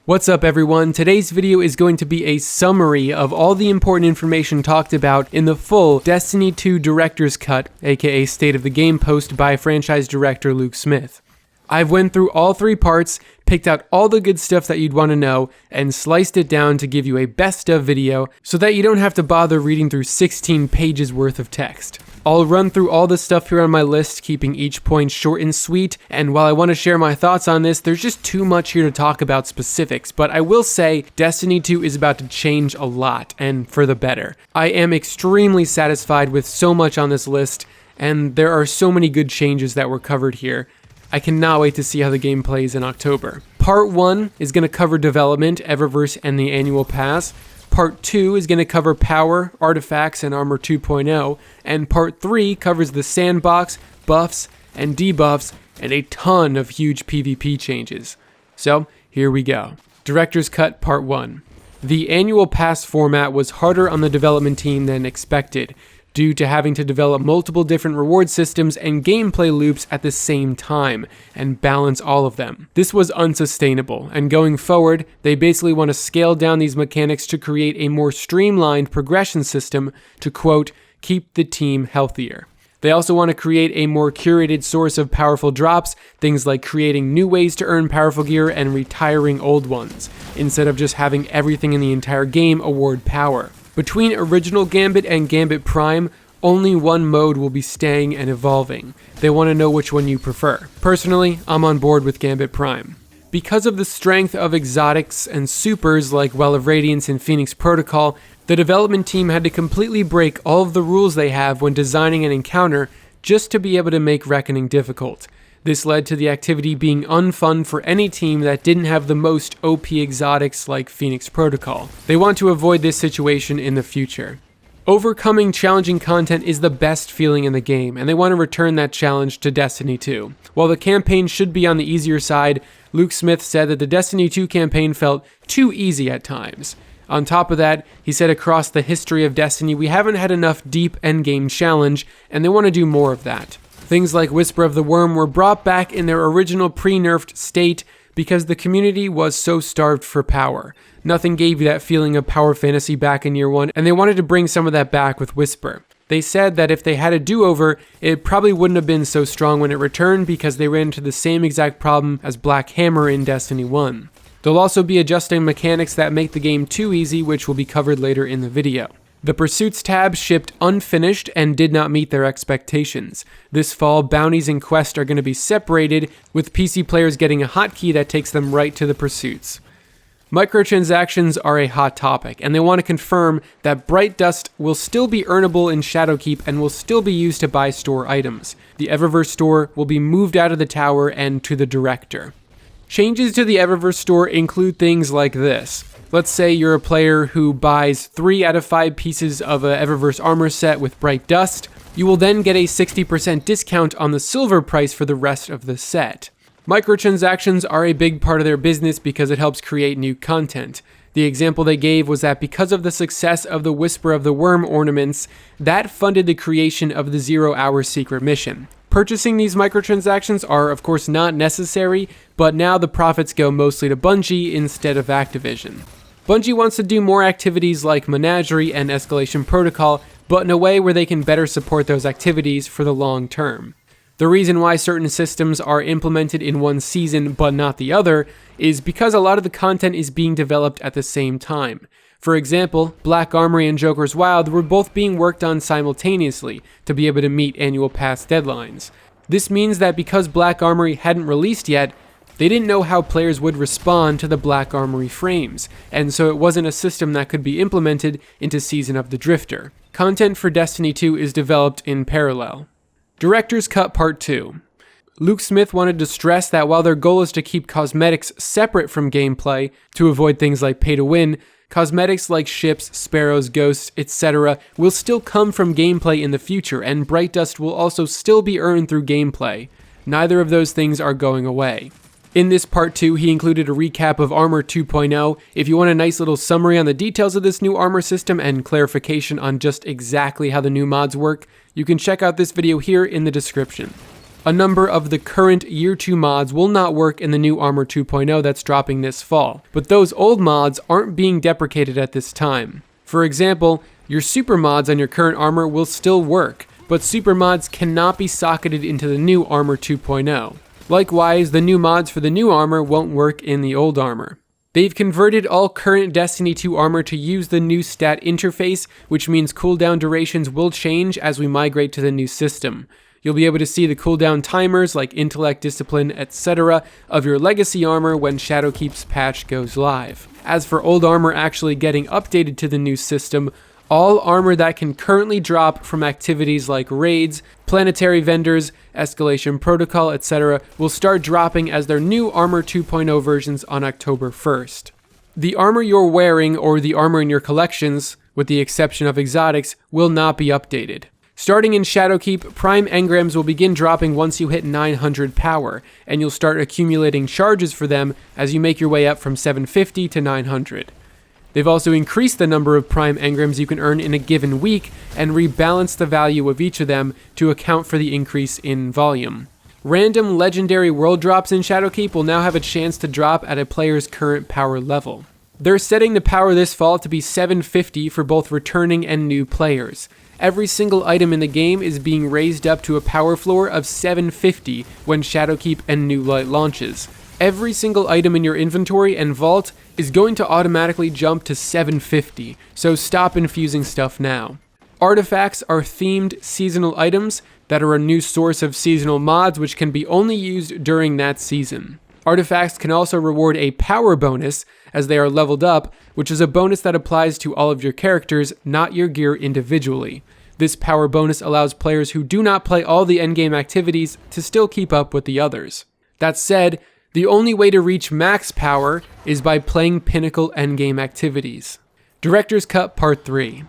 What's up everyone? Today's video is going to be a summary of all the important information talked about in the full Destiny 2 Director's Cut, aka State of the Game post by franchise director Luke Smith. I've went through all three parts, picked out all the good stuff that you'd want to know, and sliced it down to give you a best of video so that you don't have to bother reading through 16 pages worth of text. I'll run through all the stuff here on my list, keeping each point short and sweet, and while I want to share my thoughts on this, there's just too much here to talk about specifics, but I will say Destiny 2 is about to change a lot, and for the better. I am extremely satisfied with so much on this list, and there are so many good changes that were covered here. I cannot wait to see how the game plays in October. Part 1 is going to cover development, Eververse, and the annual pass. Part 2 is going to cover power, artifacts, and armor 2.0, and Part 3 covers the sandbox, buffs, and debuffs, and a ton of huge PvP changes. So, here we go. Director's Cut Part 1. The annual pass format was harder on the development team than expected, due to having to develop multiple different reward systems and gameplay loops at the same time, and balance all of them. This was unsustainable, and going forward, they basically want to scale down these mechanics to create a more streamlined progression system to, quote, keep the team healthier. They also want to create a more curated source of powerful drops, things like creating new ways to earn powerful gear and retiring old ones, instead of just having everything in the entire game award power. Between Original Gambit and Gambit Prime, only one mode will be staying and evolving. They want to know which one you prefer. Personally, I'm on board with Gambit Prime. Because of the strength of exotics and supers like Well of Radiance and Phoenix Protocol, the development team had to completely break all of the rules they have when designing an encounter just to be able to make Reckoning difficult. This led to the activity being unfun for any team that didn't have the most OP exotics like Phoenix Protocol. They want to avoid this situation in the future. Overcoming challenging content is the best feeling in the game, and they want to return that challenge to Destiny 2. While the campaign should be on the easier side, Luke Smith said that the Destiny 2 campaign felt too easy at times. On top of that, he said across the history of Destiny, we haven't had enough deep endgame challenge, and they want to do more of that. Things like Whisper of the Worm were brought back in their original pre-nerfed state because the community was so starved for power. Nothing gave you that feeling of power fantasy back in year one, and they wanted to bring some of that back with Whisper. They said that if they had a do-over, it probably wouldn't have been so strong when it returned because they ran into the same exact problem as Black Hammer in Destiny 1. They'll also be adjusting mechanics that make the game too easy, which will be covered later in the video. The Pursuits tab shipped unfinished and did not meet their expectations. This fall, bounties and quests are going to be separated, with PC players getting a hotkey that takes them right to the pursuits. Microtransactions are a hot topic, and they want to confirm that Bright Dust will still be earnable in Shadowkeep and will still be used to buy store items. The Eververse store will be moved out of the tower and to the Director. Changes to the Eververse store include things like this. Let's say you're a player who buys 3 out of 5 pieces of a Eververse armor set with Bright Dust. You will then get a 60% discount on the silver price for the rest of the set. Microtransactions are a big part of their business because it helps create new content. The example they gave was that because of the success of the Whisper of the Worm ornaments, that funded the creation of the 0-hour secret mission. Purchasing these microtransactions are of course not necessary, but now the profits go mostly to Bungie instead of Activision. Bungie wants to do more activities like Menagerie and Escalation Protocol, but in a way where they can better support those activities for the long term. The reason why certain systems are implemented in one season but not the other is because a lot of the content is being developed at the same time. For example, Black Armory and Joker's Wild were both being worked on simultaneously to be able to meet annual pass deadlines. This means that because Black Armory hadn't released yet, they didn't know how players would respond to the Black Armory frames, and so it wasn't a system that could be implemented into Season of the Drifter. Content for Destiny 2 is developed in parallel. Director's Cut Part 2. Luke Smith wanted to stress that while their goal is to keep cosmetics separate from gameplay to avoid things like pay to win, cosmetics like ships, sparrows, ghosts, etc. will still come from gameplay in the future, and Bright Dust will also still be earned through gameplay. Neither of those things are going away. In this part 2, he included a recap of Armor 2.0. If you want a nice little summary on the details of this new armor system and clarification on just exactly how the new mods work, you can check out this video here in the description. a number of the current Year 2 mods will not work in the new Armor 2.0 that's dropping this fall, but those old mods aren't being deprecated at this time. For example, your super mods on your current armor will still work, but super mods cannot be socketed into the new Armor 2.0. Likewise, the new mods for the new armor won't work in the old armor. They've converted all current Destiny 2 armor to use the new stat interface, which means cooldown durations will change as we migrate to the new system. You'll be able to see the cooldown timers like intellect, discipline, etc. of your legacy armor when Shadowkeep's patch goes live. As for old armor actually getting updated to the new system, all armor that can currently drop from activities like raids, planetary vendors, escalation protocol, etc. will start dropping as their new Armor 2.0 versions on October 1st. The armor you're wearing or the armor in your collections, with the exception of exotics, will not be updated. Starting in Shadowkeep, Prime Engrams will begin dropping once you hit 900 power, and you'll start accumulating charges for them as you make your way up from 750 to 900. They've also increased the number of Prime Engrams you can earn in a given week and rebalanced the value of each of them to account for the increase in volume. Random legendary world drops in Shadowkeep will now have a chance to drop at a player's current power level. They're setting the power this fall to be 750 for both returning and new players. Every single item in the game is being raised up to a power floor of 750 when Shadowkeep and New Light launches. Every single item in your inventory and vault is going to automatically jump to 750, so stop infusing stuff now. Artifacts are themed seasonal items that are a new source of seasonal mods which can be only used during that season. Artifacts can also reward a power bonus as they are leveled up, which is a bonus that applies to all of your characters, not your gear individually. This power bonus allows players who do not play all the endgame activities to still keep up with the others. That said, the only way to reach max power is by playing pinnacle endgame activities. Director's Cut Part 3.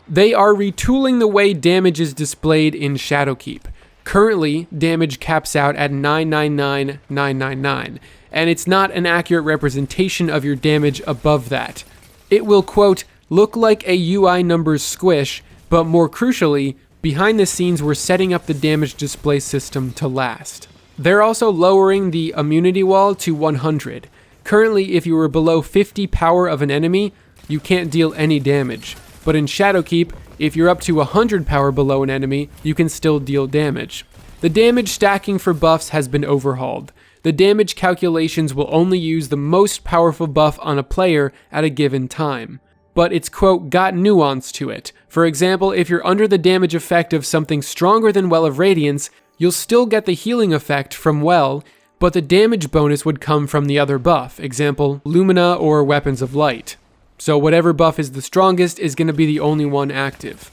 They are retooling the way damage is displayed in Shadowkeep. Currently, damage caps out at 999,999, and it's not an accurate representation of your damage above that. It will, quote, look like a UI numbers squish, but more crucially, behind the scenes we're setting up the damage display system to last. They're also lowering the immunity wall to 100. Currently, if you were below 50 power of an enemy, you can't deal any damage. But in Shadowkeep, if you're up to 100 power below an enemy, you can still deal damage. The damage stacking for buffs has been overhauled. The damage calculations will only use the most powerful buff on a player at a given time. But it's, quote, got nuance to it. For example, if you're under the damage effect of something stronger than Well of Radiance, you'll still get the healing effect from Well, but the damage bonus would come from the other buff, example, Lumina or Weapons of Light. So whatever buff is the strongest is going to be the only one active.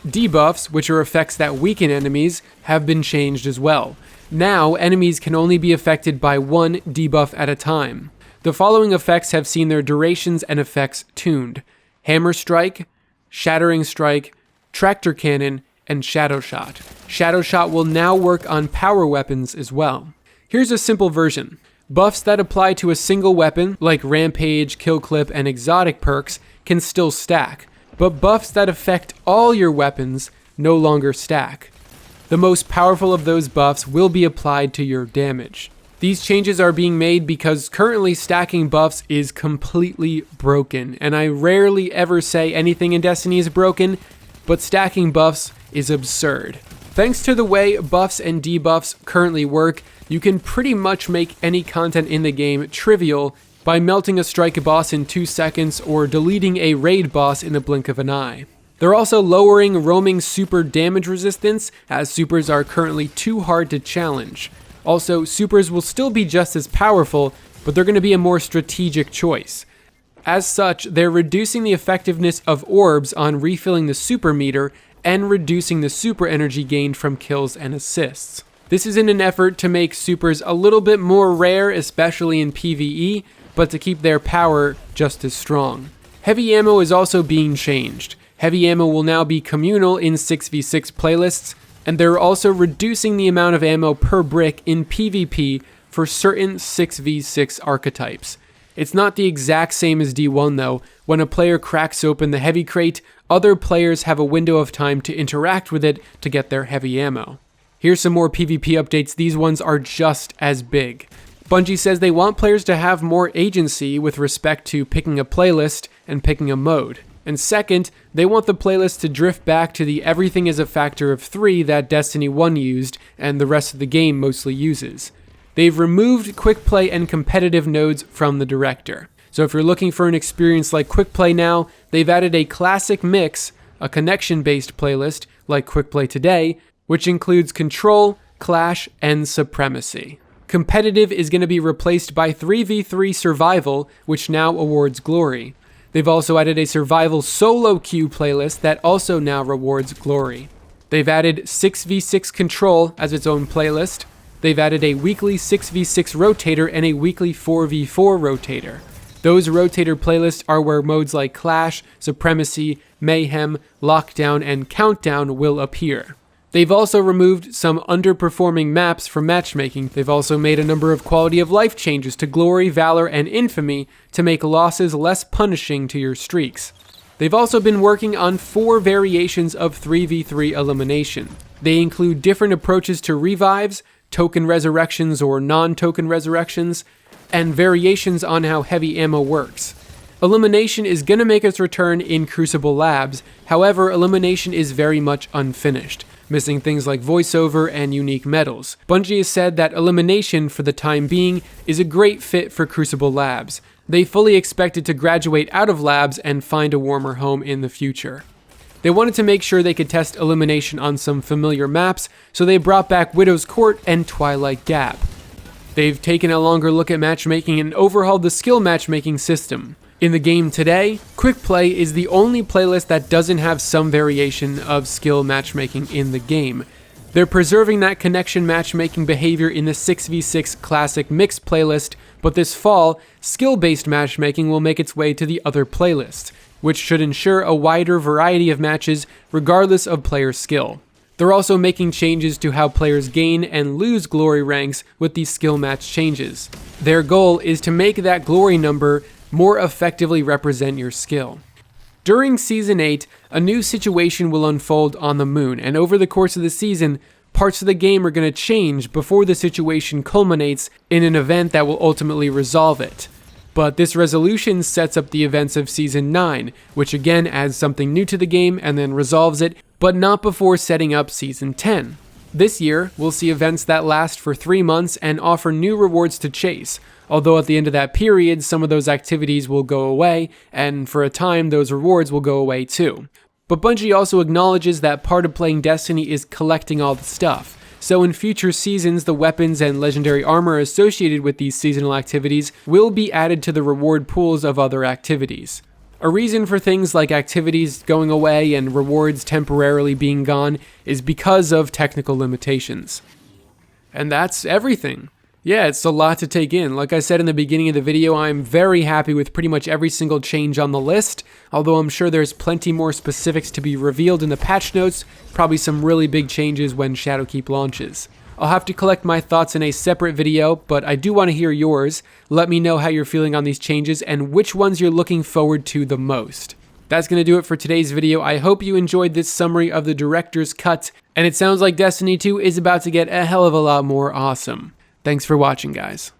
Debuffs, which are effects that weaken enemies, have been changed as well. Now, enemies can only be affected by one debuff at a time. The following effects have seen their durations and effects tuned: Hammer Strike, Shattering Strike, Tractor Cannon, and Shadow Shot. Shadow Shot will now work on power weapons as well. Here's a simple version. Buffs that apply to a single weapon, like Rampage, Kill Clip, and exotic perks, can still stack, but buffs that affect all your weapons no longer stack. The most powerful of those buffs will be applied to your damage. These changes are being made because currently stacking buffs is completely broken, and I rarely ever say anything in Destiny is broken, but stacking buffs is absurd. Thanks to the way buffs and debuffs currently work, you can pretty much make any content in the game trivial by melting a strike boss in 2 seconds or deleting a raid boss in the blink of an eye. They're also lowering roaming super damage resistance, as supers are currently too hard to challenge. Also, supers will still be just as powerful, but they're going to be a more strategic choice. As such, they're reducing the effectiveness of orbs on refilling the super meter and reducing the super energy gained from kills and assists. This is in an effort to make supers a little bit more rare, especially in PvE, but to keep their power just as strong. Heavy ammo is also being changed. Heavy ammo will now be communal in 6v6 playlists, and they're also reducing the amount of ammo per brick in PvP for certain 6v6 archetypes. It's not the exact same as D1 though. When a player cracks open the heavy crate, other players have a window of time to interact with it to get their heavy ammo. Here's some more PvP updates. These ones are just as big. Bungie says they want players to have more agency with respect to picking a playlist and picking a mode. And second, they want the playlist to drift back to the everything is a factor of 3 that Destiny 1 used and the rest of the game mostly uses. They've removed quick play and competitive nodes from the director. So if you're looking for an experience like quick play now, they've added a classic mix, a connection-based playlist like quick play today, which includes Control, Clash, and Supremacy. Competitive is going to be replaced by 3v3 Survival, which now awards glory. They've also added a Survival solo queue playlist that also now rewards glory. They've added 6v6 Control as its own playlist. They've added a weekly 6v6 rotator and a weekly 4v4 rotator. Those rotator playlists are where modes like Clash, Supremacy, Mayhem, Lockdown, and Countdown will appear. They've also removed some underperforming maps from matchmaking. They've also made a number of quality of life changes to Glory, Valor, and Infamy to make losses less punishing to your streaks. They've also been working on 4 variations of 3v3 elimination. They include different approaches to revives, token resurrections or non-token resurrections, and variations on how heavy ammo works. Elimination is going to make its return in Crucible Labs, however, Elimination is very much unfinished, missing things like voiceover and unique medals. Bungie has said that Elimination, for the time being, is a great fit for Crucible Labs. They fully expect it to graduate out of Labs and find a warmer home in the future. They wanted to make sure they could test Elimination on some familiar maps, so they brought back Widow's Court and Twilight Gap. They've taken a longer look at matchmaking and overhauled the skill matchmaking system. In the game today, Quick Play is the only playlist that doesn't have some variation of skill matchmaking in the game. They're preserving that connection matchmaking behavior in the 6v6 Classic Mix playlist, but this fall, skill-based matchmaking will make its way to the other playlists, which should ensure a wider variety of matches regardless of player skill. They're also making changes to how players gain and lose glory ranks with these skill match changes. Their goal is to make that glory number more effectively represent your skill. During Season 8, a new situation will unfold on the moon, and over the course of the season, parts of the game are going to change before the situation culminates in an event that will ultimately resolve it. But this resolution sets up the events of Season 9, which again adds something new to the game and then resolves it, but not before setting up Season 10. This year, we'll see events that last for 3 months and offer new rewards to chase, although at the end of that period, some of those activities will go away, and for a time, those rewards will go away too. But Bungie also acknowledges that part of playing Destiny is collecting all the stuff. So in future seasons, the weapons and legendary armor associated with these seasonal activities will be added to the reward pools of other activities. A reason for things like activities going away and rewards temporarily being gone is because of technical limitations. And that's everything. Yeah, it's a lot to take in. Like I said in the beginning of the video, I'm very happy with pretty much every single change on the list, although I'm sure there's plenty more specifics to be revealed in the patch notes, probably some really big changes when Shadowkeep launches. I'll have to collect my thoughts in a separate video, but I do want to hear yours. Let me know how you're feeling on these changes and which ones you're looking forward to the most. That's going to do it for today's video. I hope you enjoyed this summary of the director's cut, and it sounds like Destiny 2 is about to get a hell of a lot more awesome. Thanks for watching, guys.